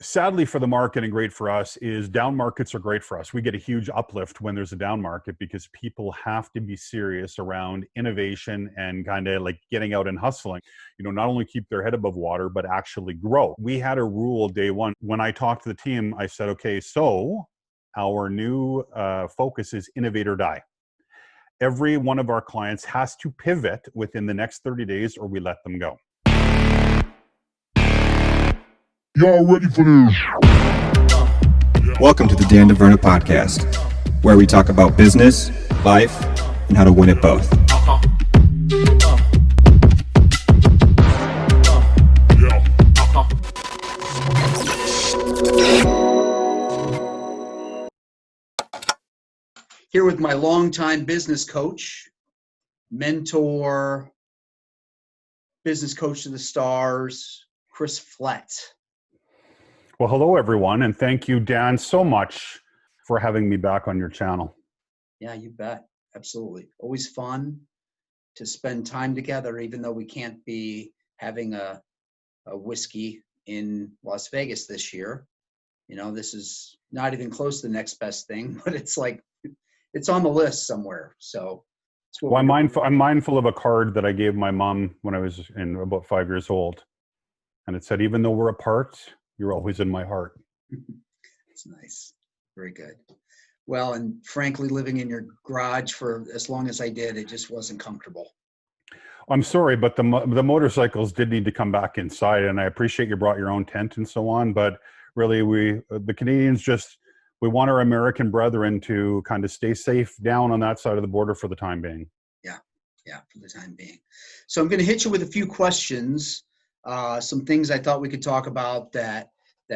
sadly for the market and great for us is down markets are great for us. We get a huge uplift when there's a down market because people have to be serious around innovation and kind of like getting out and hustling, not only keep their head above water, but actually grow. We had a rule day one. When I talked to the team, I said, okay, so our new focus is innovate or die. Every one of our clients has to pivot within the next 30 days or we let them go. Y'all ready for this? Welcome to the DeVerna podcast, where we talk about business, life, and how to win at both. Here with my longtime business coach, mentor, business coach to the stars, Chris Flett. Well, hello, everyone, and thank you, Dan, so much for having me back on your channel. Yeah, you bet. Absolutely. Always fun to spend time together, even though we can't be having a whiskey in Las Vegas this year. This is not even close to the next best thing, but it's like, it's on the list somewhere. So I'm mindful of a card that I gave my mom when I was about 5 years old. And it said, even though we're apart, you're always in my heart. It's nice. Very good. Well, and frankly, living in your garage for as long as I did, it just wasn't comfortable. I'm sorry, but the motorcycles did need to come back inside. And I appreciate you brought your own tent and so on. But really, the Canadians we want our American brethren to kind of stay safe down on that side of the border for the time being. Yeah, for the time being. So I'm going to hit you with a few questions. Some things I thought we could talk about that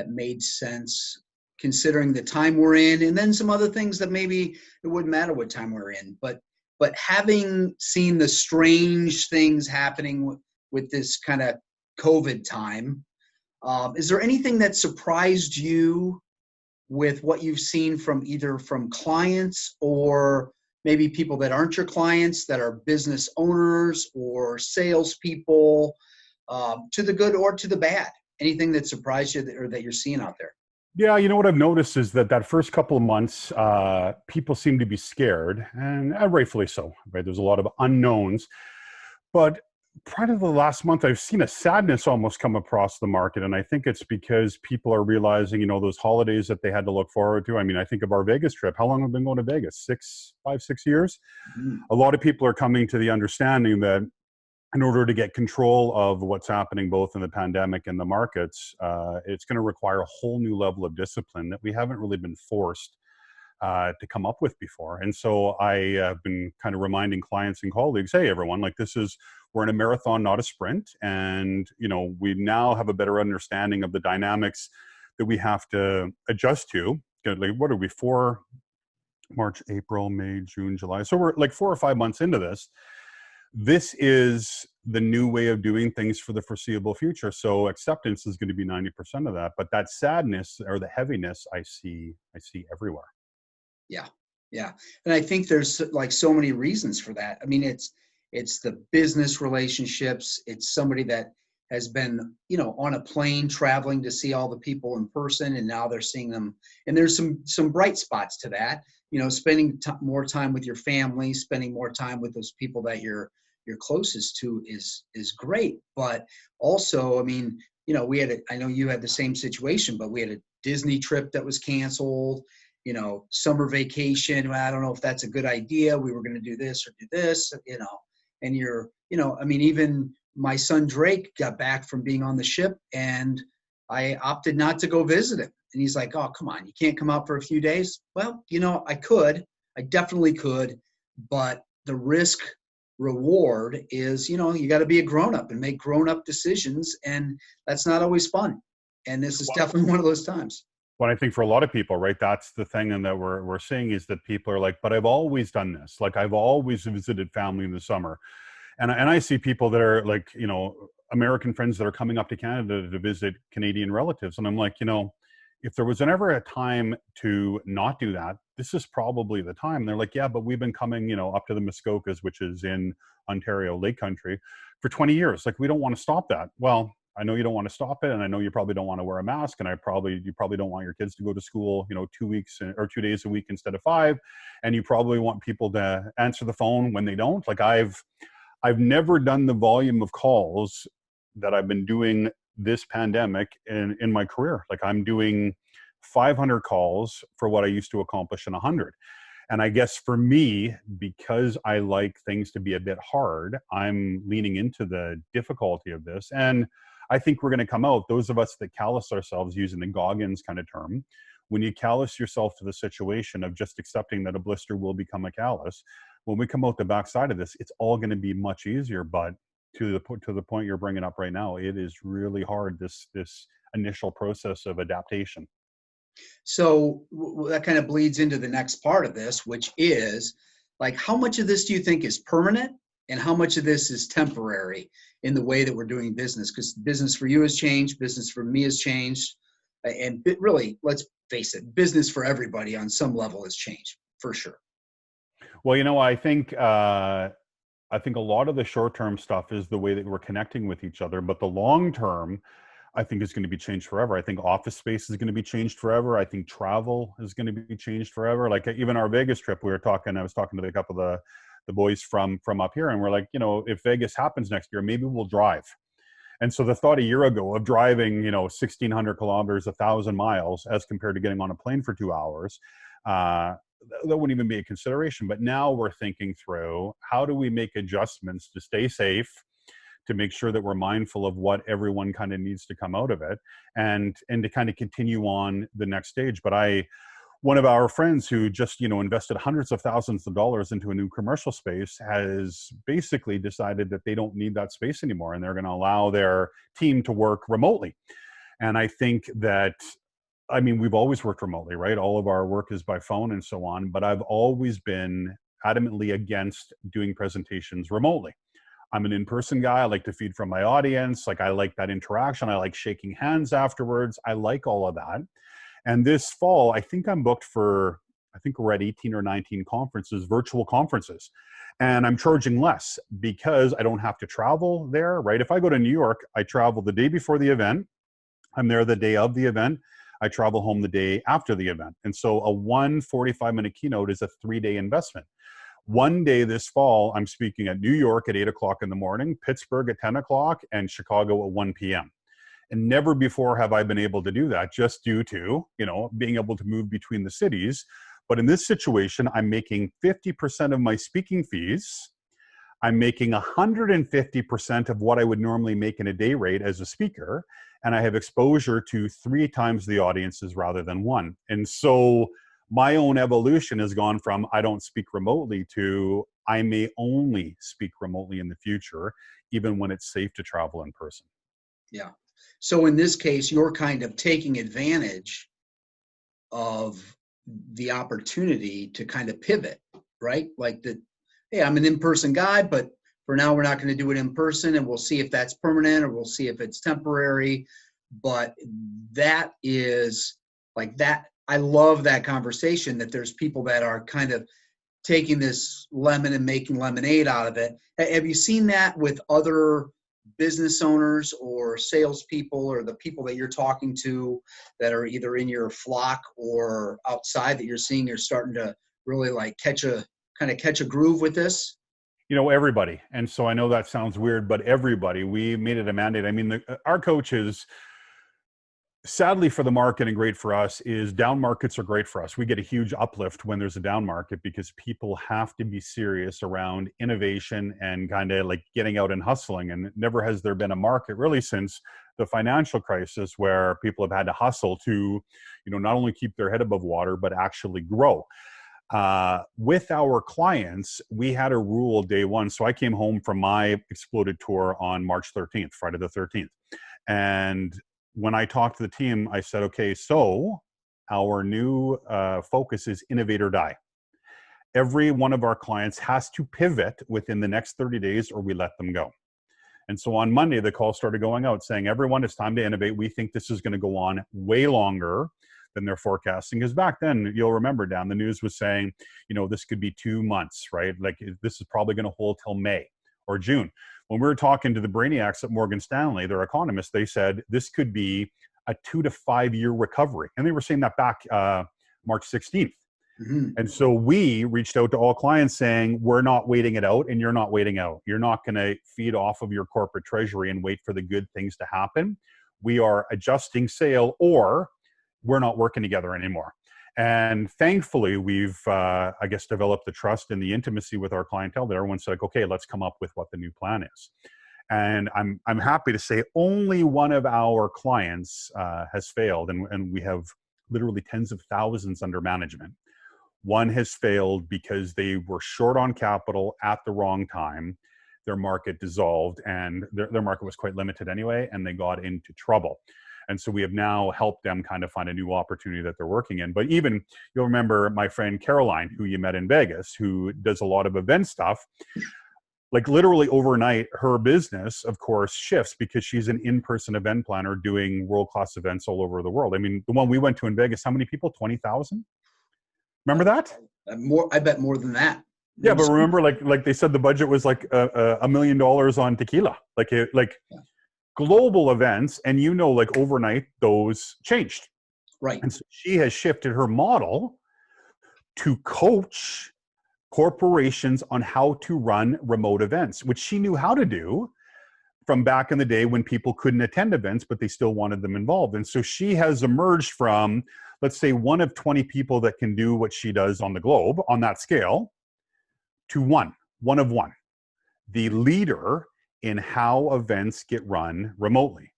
made sense considering the time we're in, and then some other things that maybe it wouldn't matter what time we're in. But having seen the strange things happening with this kind of COVID time, is there anything that surprised you with what you've seen from either from clients or maybe people that aren't your clients that are business owners or salespeople? To the good or to the bad? Anything that surprised you or that you're seeing out there? Yeah, what I've noticed is that first couple of months, people seem to be scared, and rightfully so, right? There's a lot of unknowns. But prior to the last month, I've seen a sadness almost come across the market, and I think it's because people are realizing, those holidays that they had to look forward to. I mean, I think of our Vegas trip. How long have we been going to Vegas? 6 years? Mm-hmm. A lot of people are coming to the understanding that in order to get control of what's happening both in the pandemic and the markets, it's going to require a whole new level of discipline that we haven't really been forced to come up with before. And so I have been kind of reminding clients and colleagues, hey, everyone, we're in a marathon, not a sprint. And, we now have a better understanding of the dynamics that we have to adjust to. Like, what are we for? March, April, May, June, July. So we're like 4 or 5 months into this. This is the new way of doing things for the foreseeable future. So acceptance is going to be 90% of that. But that sadness or the heaviness I see everywhere. Yeah. And I think there's like so many reasons for that. I mean, it's the business relationships. It's somebody that has been, on a plane traveling to see all the people in person, and now they're seeing them. And there's some bright spots to that. Spending more time with your family, spending more time with those people that you're closest to is great. But also, I mean, I know you had the same situation, but we had a Disney trip that was canceled, summer vacation. Well, I don't know if that's a good idea. We were going to do this or do this, and even my son Drake got back from being on the ship, and I opted not to go visit him. And he's like, oh, come on, you can't come out for a few days? Well, I definitely could, but the risk reward is, you got to be a grown-up and make grown-up decisions, and that's not always fun. And this is definitely one of those times. Well, I think for a lot of people, right, that's the thing, and that we're seeing is that people are like, but I've always done this. Like, I've always visited family in the summer. And I see people that are like, American friends that are coming up to Canada to visit Canadian relatives. And I'm like, if there was ever a time to not do that, this is probably the time. And they're like, yeah, but we've been coming, up to the Muskokas, which is in Ontario, Lake Country, for 20 years. Like, we don't want to stop that. Well, I know you don't want to stop it, and I know you probably don't want to wear a mask, and you probably don't want your kids to go to school, 2 days a week instead of 5, and you probably want people to answer the phone when they don't. Like I've never done the volume of calls that I've been doing this pandemic in my career. Like I'm doing 500 calls for what I used to accomplish in 100. And I guess for me, because I like things to be a bit hard, I'm leaning into the difficulty of this. And I think we're going to come out, those of us that callous ourselves, using the Goggins kind of term, when you callous yourself to the situation of just accepting that a blister will become a callus, when we come out the backside of this, it's all going to be much easier. But to the point you're bringing up right now, it is really hard, this initial process of adaptation. So that kind of bleeds into the next part of this, which is like, how much of this do you think is permanent and how much of this is temporary in the way that we're doing business? Because business for you has changed, business for me has changed, and really, let's face it, business for everybody on some level has changed for sure. Well, I think a lot of the short-term stuff is the way that we're connecting with each other, but the long-term, I think, is going to be changed forever. I think office space is going to be changed forever. I think travel is going to be changed forever. Like even our Vegas trip, I was talking to a couple of the boys from up here, and we're like, if Vegas happens next year, maybe we'll drive. And so the thought a year ago of driving, 1,600 kilometers, 1,000 miles, as compared to getting on a plane for 2 hours, that wouldn't even be a consideration. But now we're thinking through, how do we make adjustments to stay safe, to make sure that we're mindful of what everyone kind of needs to come out of it, and to kind of continue on the next stage. But one of our friends who just, invested hundreds of thousands of dollars into a new commercial space has basically decided that they don't need that space anymore, and they're going to allow their team to work remotely. And I think that, we've always worked remotely, right? All of our work is by phone and so on, but I've always been adamantly against doing presentations remotely. I'm an in-person guy. I like to feed from my audience. Like I like that interaction. I like shaking hands afterwards. I like all of that. And this fall, I think I'm booked for, we're at 18 or 19 conferences, virtual conferences. And I'm charging less because I don't have to travel there, right? If I go to New York, I travel the day before the event. I'm there the day of the event. I travel home the day after the event. And so a 45-minute keynote is a 3-day investment. One day this fall, I'm speaking at New York at 8 o'clock in the morning, Pittsburgh at 10 o'clock, and Chicago at 1 p.m. And never before have I been able to do that, just due to, being able to move between the cities. But in this situation, I'm making 50% of my speaking fees. I'm making 150% of what I would normally make in a day rate as a speaker. And I have exposure to 3 times the audiences rather than 1. And so my own evolution has gone from I don't speak remotely to I may only speak remotely in the future, even when it's safe to travel in person. Yeah. So in this case, you're kind of taking advantage of the opportunity to kind of pivot, right? Like hey, I'm an in-person guy, but for now we're not going to do it in person, and we'll see if that's permanent or we'll see if it's temporary. But that is like that. I love that conversation, that there's people that are kind of taking this lemon and making lemonade out of it. Have you seen that with other business owners or salespeople, or the people that you're talking to that are either in your flock or outside, that you're seeing you're starting to really like catch a groove with this? Everybody. And so I know that sounds weird, but everybody, we made it a mandate. Our coaches, sadly for the market and great for us, is down markets are great for us. We get a huge uplift when there's a down market because people have to be serious around innovation and kind of like getting out and hustling. And never has there been a market really since the financial crisis where people have had to hustle to, not only keep their head above water, but actually grow. With our clients, we had a rule day one. So I came home from my Exploded tour on March 13th, Friday the 13th. And when I talked to the team, I said, okay, so our new focus is innovate or die. Every one of our clients has to pivot within the next 30 days or we let them go. And so on Monday, the call started going out saying, everyone, it's time to innovate. We think this is going to go on way longer than they're forecasting. Because back then, you'll remember, Dan, the news was saying, this could be 2 months, right? Like this is probably going to hold till May or June. when we were talking to the brainiacs at Morgan Stanley, their economists, they said this could be a 2 to 5 year recovery. And they were saying that back March 16th. Mm-hmm. And so we reached out to all clients saying, we're not waiting it out and you're not waiting out. You're not going to feed off of your corporate treasury and wait for the good things to happen. We are adjusting sail, or we're not working together anymore. And thankfully, we've, I guess, developed the trust and the intimacy with our clientele that everyone's like, okay, let's come up with what the new plan is. And I'm happy to say only one of our clients has failed, and we have literally tens of thousands under management. One has failed because they were short on capital at the wrong time. Their market dissolved, and their market was quite limited anyway, and they got into trouble. And so we have now helped them kind of find a new opportunity that they're working in. But even, you'll remember my friend Caroline, who you met in Vegas, who does a lot of event stuff. Like literally overnight, her business, of course, shifts because she's an in-person event planner doing world-class events all over the world. I mean, the one we went to in Vegas, how many people? 20,000? Remember that? I bet more than that. Yeah, but remember, like they said, the budget was like $1 million on tequila, yeah. Global events, and like overnight, those changed. Right. And so she has shifted her model to coach corporations on how to run remote events, which she knew how to do from back in the day when people couldn't attend events, but they still wanted them involved. And so she has emerged from, let's say, one of 20 people that can do what she does on the globe on that scale to one of one, the leader in how events get run remotely.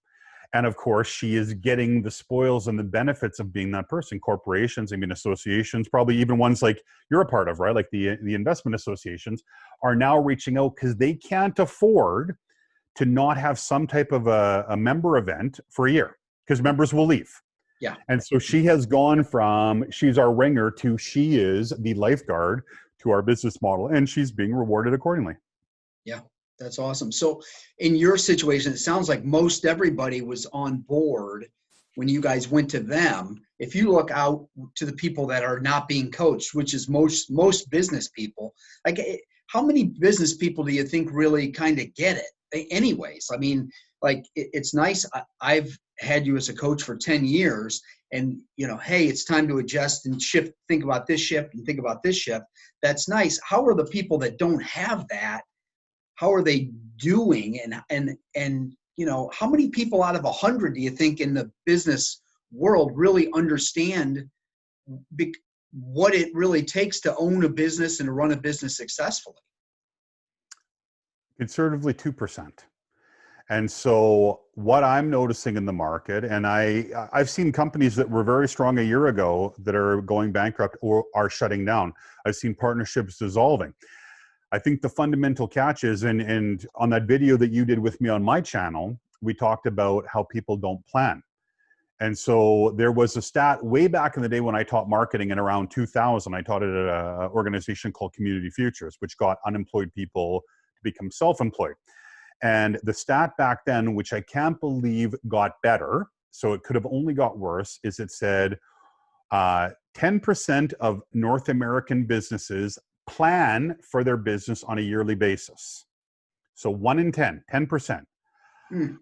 And of course, she is getting the spoils and the benefits of being that person. Corporations, I mean, associations, probably even ones like you're a part of, right? Like the investment associations are now reaching out because they can't afford to not have some type of a member event for a year because members will leave. Yeah. And so she has gone from she's our ringer to she is the lifeguard to our business model, and she's being rewarded accordingly. Yeah, that's awesome. So in your situation, it sounds like most everybody was on board when you guys went to them. If you look out to the people that are not being coached, which is most business people, like how many business people do you think really kind of get it anyways? I mean, like it's nice. I've had you as a coach for 10 years and hey, it's time to adjust and shift, think about this shift and think about this shift. That's nice. How are the people that don't have that? How are they doing? And how many people out of 100 do you think in the business world really understand what it really takes to own a business and to run a business successfully? Conservatively 2%. And so what I'm noticing in the market, and I've seen companies that were very strong a year ago that are going bankrupt or are shutting down. I've seen partnerships dissolving. I think the fundamental catch is, and on that video that you did with me on my channel, we talked about how people don't plan. And so there was a stat way back in the day when I taught marketing in around 2000. I taught it at an organization called Community Futures, which got unemployed people to become self-employed. And the stat back then, which I can't believe got better, so it could have only got worse, is it said 10% of North American businesses plan for their business on a yearly basis. So 1 in 10, 10%.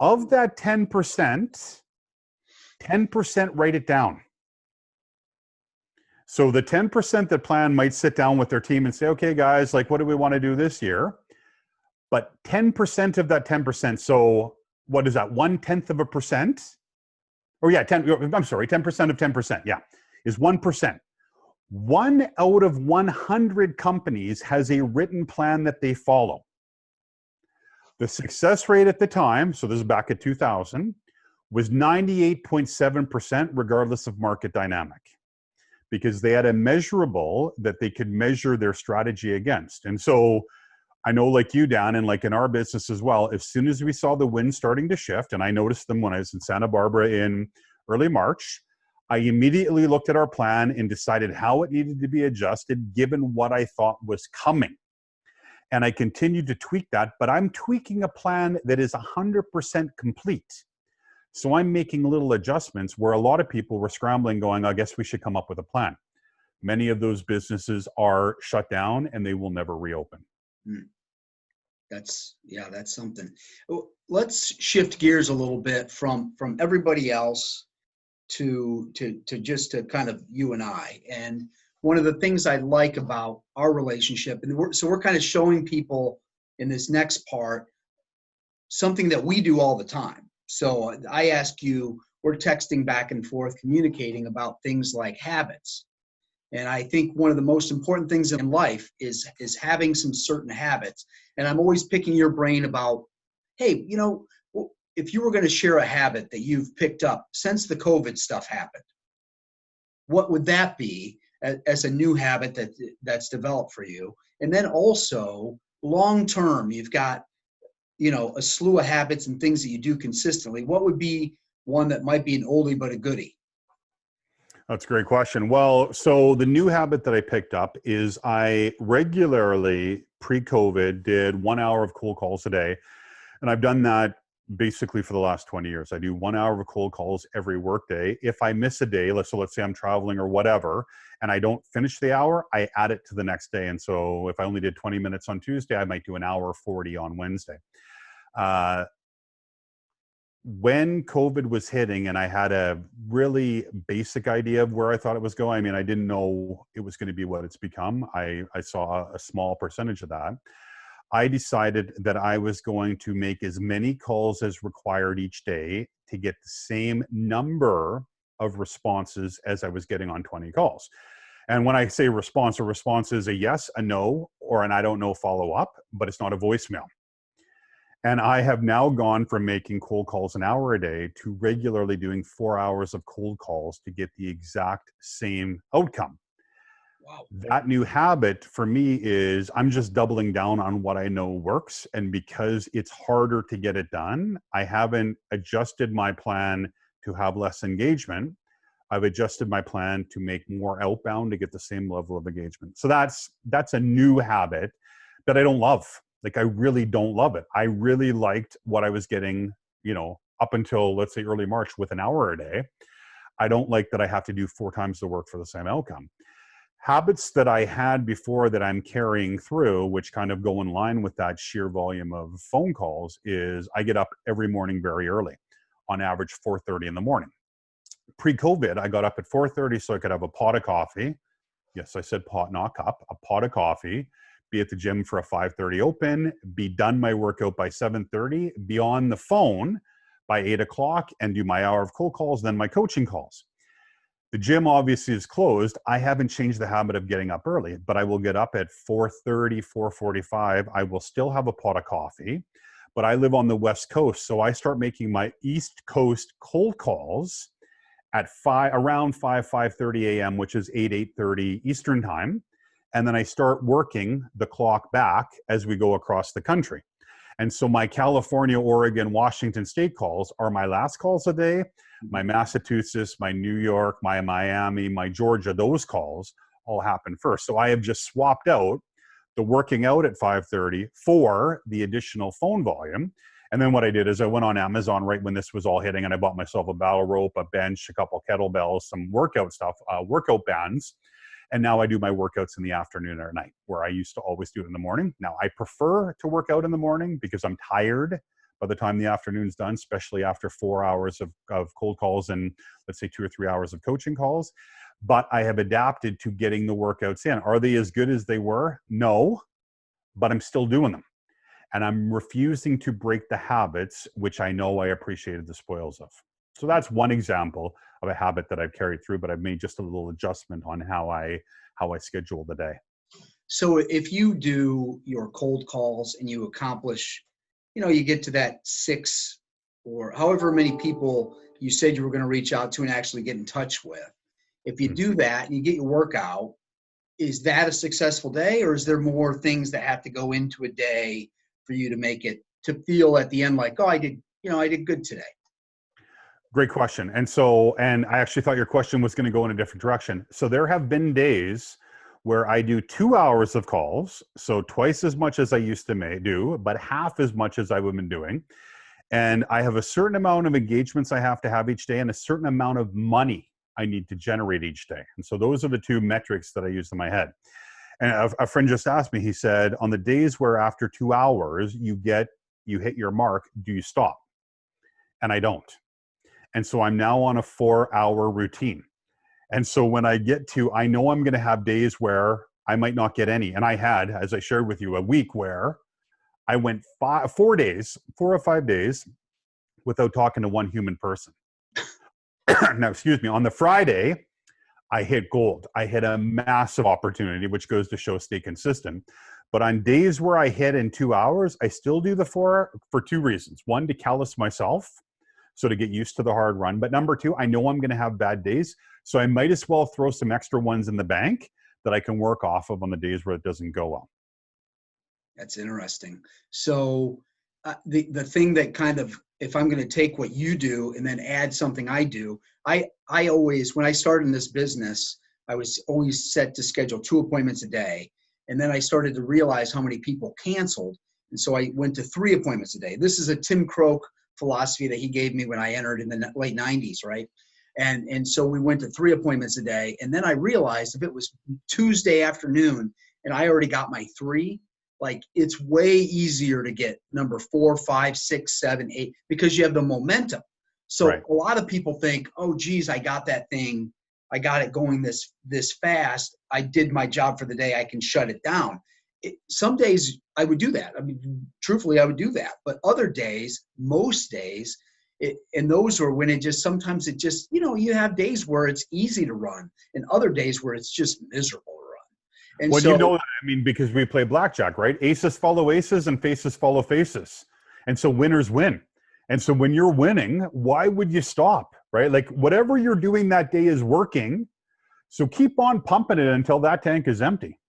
Of that 10%, 10% write it down. So the 10% that plan might sit down with their team and say, okay, guys, like, what do we want to do this year? But 10% of that 10%, so what is that, 0.1%? Or yeah, 10% of 10%, yeah, is 1%. 1 out of 100 companies has a written plan that they follow. The success rate at the time, so this is back at 2000, was 98.7% regardless of market dynamic, because they had a measurable that they could measure their strategy against. And so I know, like you, Dan, and like in our business as well, as soon as we saw the wind starting to shift, and I noticed them when I was in Santa Barbara in early March, I immediately looked at our plan and decided how it needed to be adjusted given what I thought was coming. And I continued to tweak that, but I'm tweaking a plan that is 100% complete. So I'm making little adjustments where a lot of people were scrambling going, I guess we should come up with a plan. Many of those businesses are shut down and they will never reopen. That's something. Let's shift gears a little bit from everybody else to just to kind of you and I. And one of the things I like about our relationship, and we're kind of showing people in this next part something that we do all the time. So I ask you, we're texting back and forth, communicating about things like habits. And I think one of the most important things in life is having some certain habits. And I'm always picking your brain about, hey, if you were going to share a habit that you've picked up since the COVID stuff happened, what would that be as a new habit that's developed for you? And then also long term, you've got, a slew of habits and things that you do consistently. What would be one that might be an oldie but a goodie? That's a great question. Well, so the new habit that I picked up is I regularly, pre-COVID, did 1 hour of cold calls a day. And I've done that basically for the last 20 years. I do 1 hour of cold calls every workday. If I miss a day, let's say I'm traveling or whatever, and I don't finish the hour, I add it to the next day. And so if I only did 20 minutes on Tuesday, I might do an hour 40 on Wednesday. When COVID was hitting and I had a really basic idea of where I thought it was going, I mean, I didn't know it was going to be what it's become. I saw a small percentage of that. I decided that I was going to make as many calls as required each day to get the same number of responses as I was getting on 20 calls. And when I say response, a response is a yes, a no, or an I don't know follow up, but it's not a voicemail. And I have now gone from making cold calls an hour a day to regularly doing 4 hours of cold calls to get the exact same outcome. Wow. That new habit for me is I'm just doubling down on what I know works. And because it's harder to get it done, I haven't adjusted my plan to have less engagement. I've adjusted my plan to make more outbound to get the same level of engagement. So that's a new habit that I don't love. Like, I really don't love it. I really liked what I was getting, up until, let's say, early March with an hour a day. I don't like that I have to do 4 times the work for the same outcome. Habits that I had before that I'm carrying through, which kind of go in line with that sheer volume of phone calls, is I get up every morning very early, on average 4:30 in the morning. Pre-COVID, I got up at 4:30 so I could have a pot of coffee. Yes, I said pot, not cup. A pot of coffee, be at the gym for a 5:30 open, be done my workout by 7:30, be on the phone by 8 o'clock and do my hour of cold calls, then my coaching calls. The gym obviously is closed. I haven't changed the habit of getting up early, but I will get up at 4:30, 4:45. I will still have a pot of coffee, but I live on the West Coast. So I start making my East Coast cold calls at around 5:30 a.m., which is 8:30 Eastern time. And then I start working the clock back as we go across the country. And so my California, Oregon, Washington state calls are my last calls a day. My Massachusetts, my New York, my Miami, my Georgia, those calls all happen first. So I have just swapped out the working out at 5:30 for the additional phone volume. And then what I did is I went on Amazon right when this was all hitting, and I bought myself a battle rope, a bench, a couple kettlebells, some workout stuff, workout bands. And now I do my workouts in the afternoon or night, where I used to always do it in the morning. Now I prefer to work out in the morning because I'm tired by the time the afternoon's done, especially after 4 hours of cold calls and, let's say, 2 or 3 hours of coaching calls. But I have adapted to getting the workouts in. Are they as good as they were? No, but I'm still doing them. And I'm refusing to break the habits, which I know I appreciated the spoils of. So that's one example of a habit that I've carried through, but I've made just a little adjustment on how I schedule the day. So if you do your cold calls and you accomplish, you get to that 6 or however many people you said you were going to reach out to and actually get in touch with, if you do that and you get your workout, is that a successful day, or is there more things that have to go into a day for you to make it, to feel at the end like, oh, I did good today? Great question. And I actually thought your question was going to go in a different direction. So there have been days where I do 2 hours of calls, so twice as much as I used to do, but half as much as I would have been doing. And I have a certain amount of engagements I have to have each day and a certain amount of money I need to generate each day. And so those are the 2 metrics that I use in my head. And a friend just asked me, he said, on the days where after 2 hours you hit your mark, do you stop? And I don't. And so I'm now on a 4-hour routine. And so when I get to, I know I'm going to have days where I might not get any. And I had, as I shared with you, a week where I went 4 or 5 days without talking to one human person. Now, excuse me, on the Friday, I hit gold. I hit a massive opportunity, which goes to show stay consistent. But on days where I hit in 2 hours, I still do the 4 for 2 reasons. One, to callous myself, so to get used to the hard run. But number 2, I know I'm going to have bad days. So I might as well throw some extra ones in the bank that I can work off of on the days where it doesn't go well. That's interesting. So the thing that kind of, if I'm going to take what you do and then add something I do, I always, when I started in this business, I was always set to schedule 2 appointments a day. And then I started to realize how many people canceled. And so I went to 3 appointments a day. This is a Tim Croak philosophy that he gave me when I entered in the late 90s, right? And so we went to 3 appointments a day. And then I realized if it was Tuesday afternoon and I already got my 3, like it's way easier to get number 4, 5, 6, 7, 8, because you have the momentum. So Right. A lot of people think, oh, geez, I got that thing. I got it going this fast. I did my job for the day. I can shut it down. Some days I would do that. I mean, truthfully, I would do that. But other days, most days, and those are when sometimes it just, you have days where it's easy to run and other days where it's just miserable to run. And Well, so, you know that, I mean, because we play blackjack, right? Aces follow aces and faces follow faces. And so winners win. And so when you're winning, why would you stop, right? Like whatever you're doing that day is working. So keep on pumping it until that tank is empty.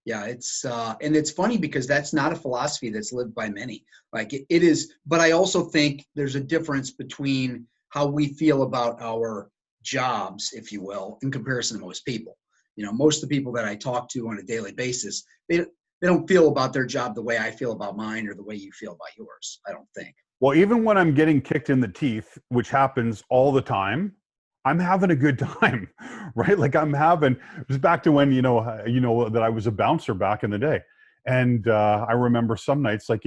Yeah, it's and it's funny because that's not a philosophy that's lived by many. Like it is, but I also think there's a difference between how we feel about our jobs, if you will, in comparison to most people. Most of the people that I talk to on a daily basis, they don't feel about their job the way I feel about mine or the way you feel about yours. I don't think. Well, even when I'm getting kicked in the teeth, which happens all the time, I'm having a good time, right? Like it was back to when, that I was a bouncer back in the day. And I remember some nights, like,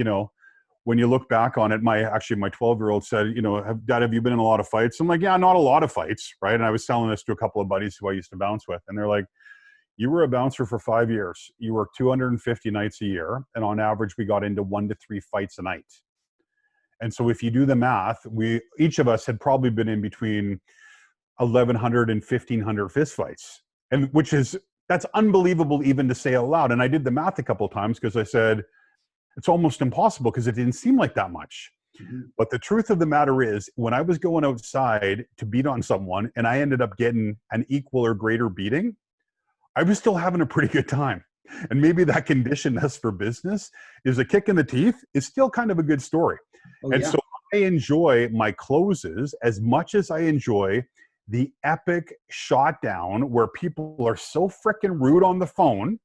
when you look back on it, my 12-year-old said, Dad, have you been in a lot of fights? I'm like, yeah, not a lot of fights, right? And I was telling this to a couple of buddies who I used to bounce with. And they're like, you were a bouncer for 5 years. You worked 250 nights a year. And on average, we got into 1 to 3 fights a night. And so if you do the math, each of us had probably been in between 1,100 and 1,500 fistfights, and that's unbelievable even to say out loud. And I did the math a couple of times because I said it's almost impossible because it didn't seem like that much. Mm-hmm. But the truth of the matter is, when I was going outside to beat on someone and I ended up getting an equal or greater beating, I was still having a pretty good time. And maybe that conditioned us for business. Is a kick in the teeth is still kind of a good story. So I enjoy my closes as much as I enjoy the epic shot down where people are so freaking rude on the phone.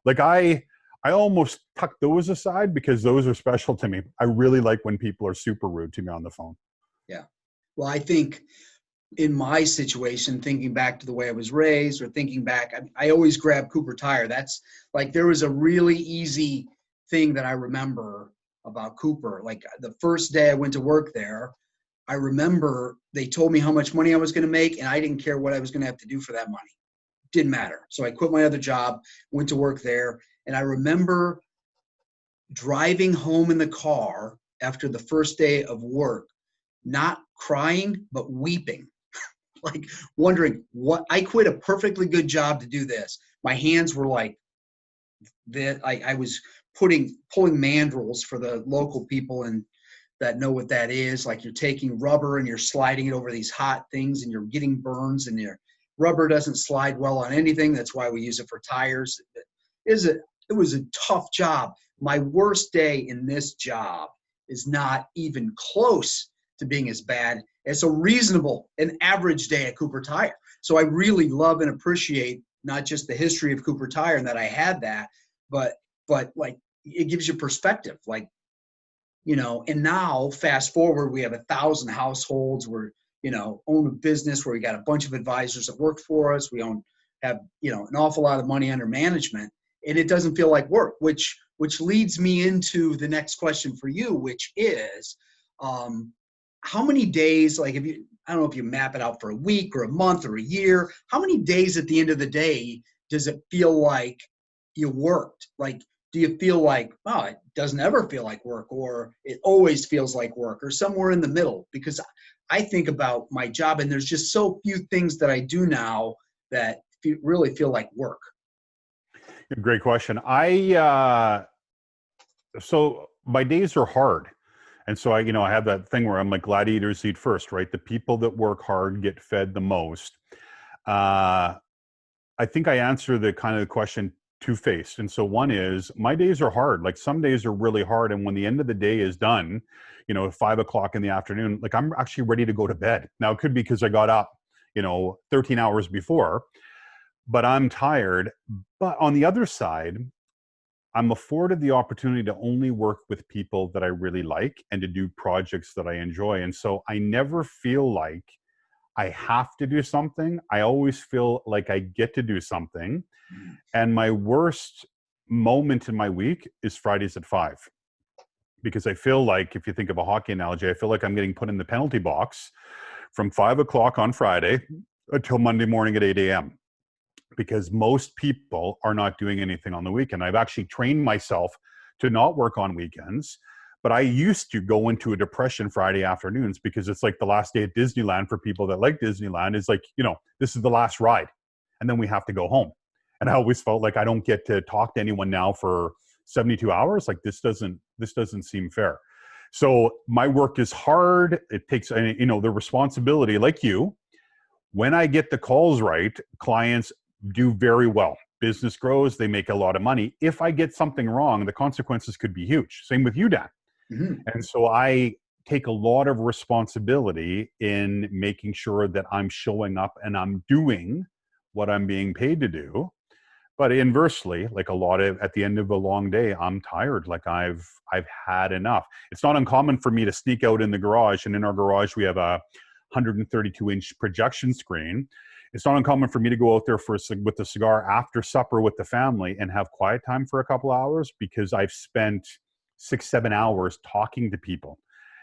Like I almost tuck those aside because those are special to me. I really like when people are super rude to me on the phone. Yeah. Well, I think in my situation, thinking back to the way I was raised or thinking back, I always grab Cooper Tire. That's like, there was a really easy thing that I remember about Cooper. Like the first day I went to work there, I remember they told me how much money I was going to make, and I didn't care what I was going to have to do for that money. Didn't matter. So I quit my other job, went to work there, and I remember driving home in the car after the first day of work, not crying, but weeping, like wondering what I quit a perfectly good job to do this. My hands were like that. I was pulling mandrels for the local people and that know what that is. Like you're taking rubber and you're sliding it over these hot things and you're getting burns, and your rubber doesn't slide well on anything. That's why we use it for tires. It was a tough job. My worst day in this job is not even close to being as bad as an average day at Cooper Tire. So I really love and appreciate not just the history of Cooper Tire and that I had that, but like it gives you perspective. Like, and now fast forward, we have 1,000 households. We're, own a business where we got a bunch of advisors that work for us. We own have, an awful lot of money under management, and it doesn't feel like work, which leads me into the next question for you, which is, how many days, like I don't know if you map it out for a week or a month or a year, how many days at the end of the day does it feel like you worked? Like, do you feel like, oh, it doesn't ever feel like work, or it always feels like work, or somewhere in the middle? Because I think about my job, and there's just so few things that I do now that really feel like work. Great question. So my days are hard. And so I have that thing where I'm like, glad eaters eat first, right? The people that work hard get fed the most. I think I answer the kind of the question two-faced. And so one is, my days are hard. Like, some days are really hard. And when the end of the day is done, at 5 o'clock in the afternoon, like, I'm actually ready to go to bed. Now, it could be because I got up, 13 hours before, but I'm tired. But on the other side, I'm afforded the opportunity to only work with people that I really like and to do projects that I enjoy. And so I never feel like I have to do something. I always feel like I get to do something. And my worst moment in my week is Fridays at 5. Because I feel like, if you think of a hockey analogy, I feel like I'm getting put in the penalty box from 5 o'clock on Friday until Monday morning at 8 a.m. Because most people are not doing anything on the weekend. I've actually trained myself to not work on weekends, but I used to go into a depression Friday afternoons, because it's like the last day at Disneyland for people that like Disneyland. Is like, this is the last ride, and then we have to go home. And I always felt like I don't get to talk to anyone now for 72 hours. Like, this doesn't seem fair. So my work is hard. It takes, the responsibility, like you. When I get the calls right, clients do very well. Business grows, they make a lot of money. If I get something wrong, the consequences could be huge. Same with you, Dan. Mm-hmm. And so I take a lot of responsibility in making sure that I'm showing up and I'm doing what I'm being paid to do. But inversely, like, at the end of a long day, I'm tired. Like, I've had enough. It's not uncommon for me to sneak out in the garage, and in our garage we have a 132-inch projection screen. It's not uncommon for me to go out there with the cigar after supper with the family and have quiet time for a couple hours, because I've spent 6-7 hours talking to people.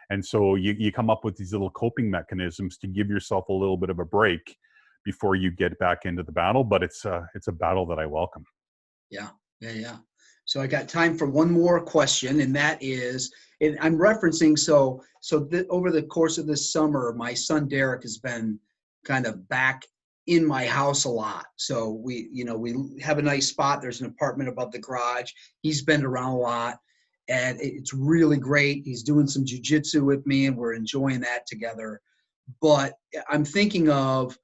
And so you come up with these little coping mechanisms to give yourself a little bit of a break before you get back into the battle. But it's a battle that I welcome. Yeah. So I got time for one more question, and that is, and I'm referencing, over the course of this summer, my son Derek has been kind of back in my house a lot. So we have a nice spot. There's an apartment above the garage. He's been around a lot, and it's really great. He's doing some jujitsu with me, and we're enjoying that together. But I'm thinking of,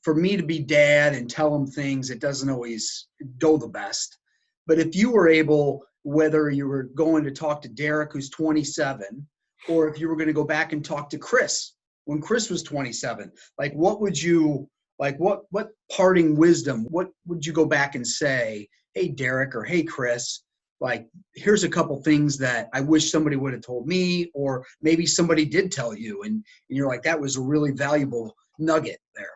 for me to be dad and tell him things, it doesn't always go the best. But if you were able, whether you were going to talk to Derek, who's 27, or if you were going to go back and talk to Chris when Chris was 27, like, what would you, like, what parting wisdom, what would you go back and say, hey, Derek, or hey, Chris, like, here's a couple things that I wish somebody would have told me, or maybe somebody did tell you, and you're like, that was a really valuable nugget there.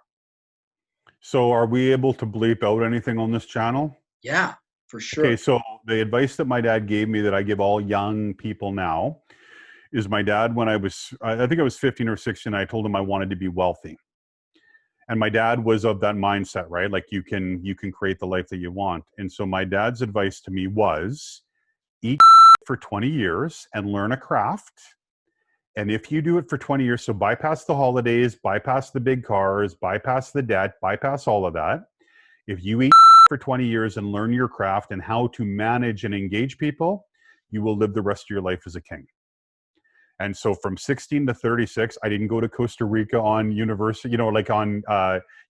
So are we able to bleep out anything on this channel? Yeah, for sure. Okay, so the advice that my dad gave me, that I give all young people now, is my dad, when I think I was 15 or 16, I told him I wanted to be wealthy. And my dad was of that mindset, right? Like, you can create the life that you want. And so my dad's advice to me was, eat for 20 years and learn a craft. And if you do it for 20 years, so bypass the holidays, bypass the big cars, bypass the debt, bypass all of that. If you eat for 20 years and learn your craft and how to manage and engage people, you will live the rest of your life as a king. And so from 16 to 36, I didn't go to Costa Rica on university,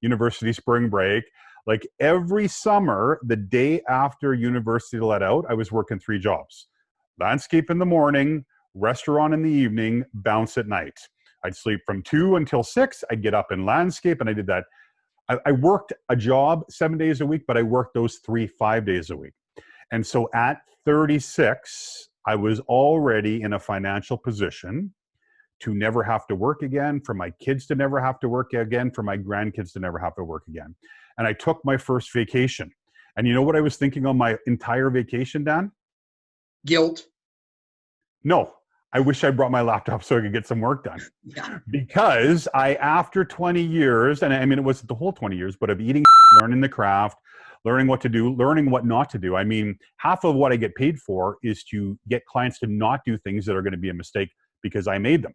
university spring break. Like, every summer, the day after university let out, I was working 3 jobs. Landscape in the morning, restaurant in the evening, bounce at night. I'd sleep from 2 until 6. I'd get up in landscape, and I did that. I worked a job 7 days a week, but I worked those 3 5 days a week. And so at 36, I was already in a financial position to never have to work again, for my kids to never have to work again, for my grandkids to never have to work again. and I took my first vacation. And you know what I was thinking on my entire vacation, Dan? Guilt. No, I wish I brought my laptop so I could get some work done. Yeah. Because after 20 years, and I mean, it wasn't the whole 20 years, but of eating, learning the craft, learning what to do, learning what not to do. I mean, half of what I get paid for is to get clients to not do things that are going to be a mistake because I made them.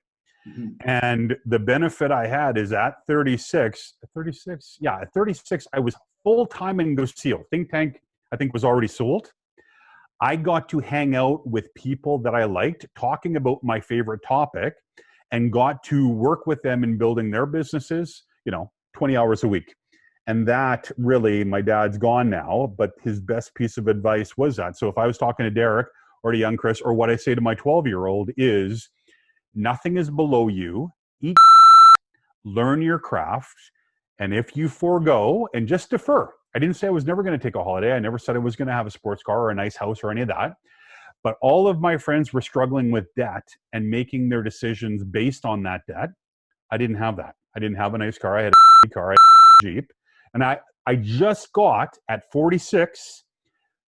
Mm-hmm. And the benefit I had is at 36, I was full-time in Go Seal. Think Tank, I think, was already sold. I got to hang out with people that I liked, talking about my favorite topic, and got to work with them in building their businesses, 20 hours a week. And that really, my dad's gone now, but his best piece of advice was that. So if I was talking to Derek or to young Chris, or what I say to my 12-year-old is, nothing is below you. Eat, learn your craft, and if you forego and just defer. I didn't say I was never going to take a holiday. I never said I was going to have a sports car or a nice house or any of that. But all of my friends were struggling with debt and making their decisions based on that debt. I didn't have that. I didn't have a nice car. I had a car, I had a Jeep. And I just got, at 46,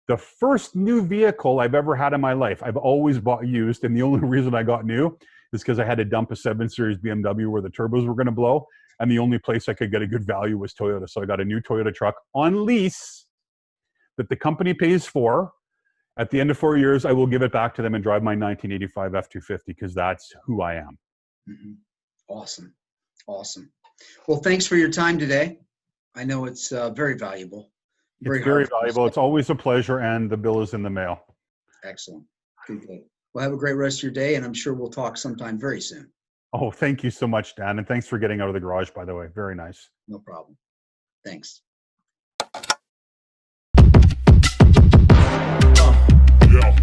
the first new vehicle I've ever had in my life. I've always bought used, and the only reason I got new is because I had to dump a 7 Series BMW where the turbos were going to blow, and the only place I could get a good value was Toyota. So I got a new Toyota truck on lease that the company pays for. At the end of 4 years, I will give it back to them and drive my 1985 F-250 because that's who I am. Mm-hmm. Awesome. Well, thanks for your time today. I know it's very valuable. It's very valuable. It's always a pleasure, and the bill is in the mail. Excellent. Good. Well, have a great rest of your day, and I'm sure we'll talk sometime very soon. Oh, thank you so much, Dan. And thanks for getting out of the garage, by the way. Very nice. No problem. Thanks. Yeah.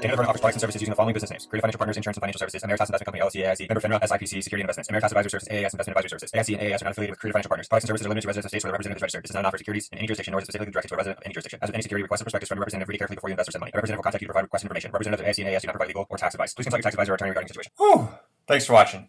DeVerna offers products and services using the following business names: Creative Financial Partners, Insurance and Financial Services, Emeritus Investment Company, LLC, AIC, member FINRA, SIPC, Security Investments, Emeritus Advisory Services, AAS Investment Advisory Services, AIC and AAS are not affiliated with Creative Financial Partners. Products and services are limited to residents of states where the representative is registered. This is not an offer of securities in any jurisdiction, nor is it specifically directed to a resident of any jurisdiction. As with any security, request a prospectus from a representative. Read it carefully before you invest or send money. A representative will contact you to provide request information. Representatives of AIC and AAS do not provide legal or tax advice. Please consult your tax advisor or attorney regarding the situation. Whew. Thanks for watching.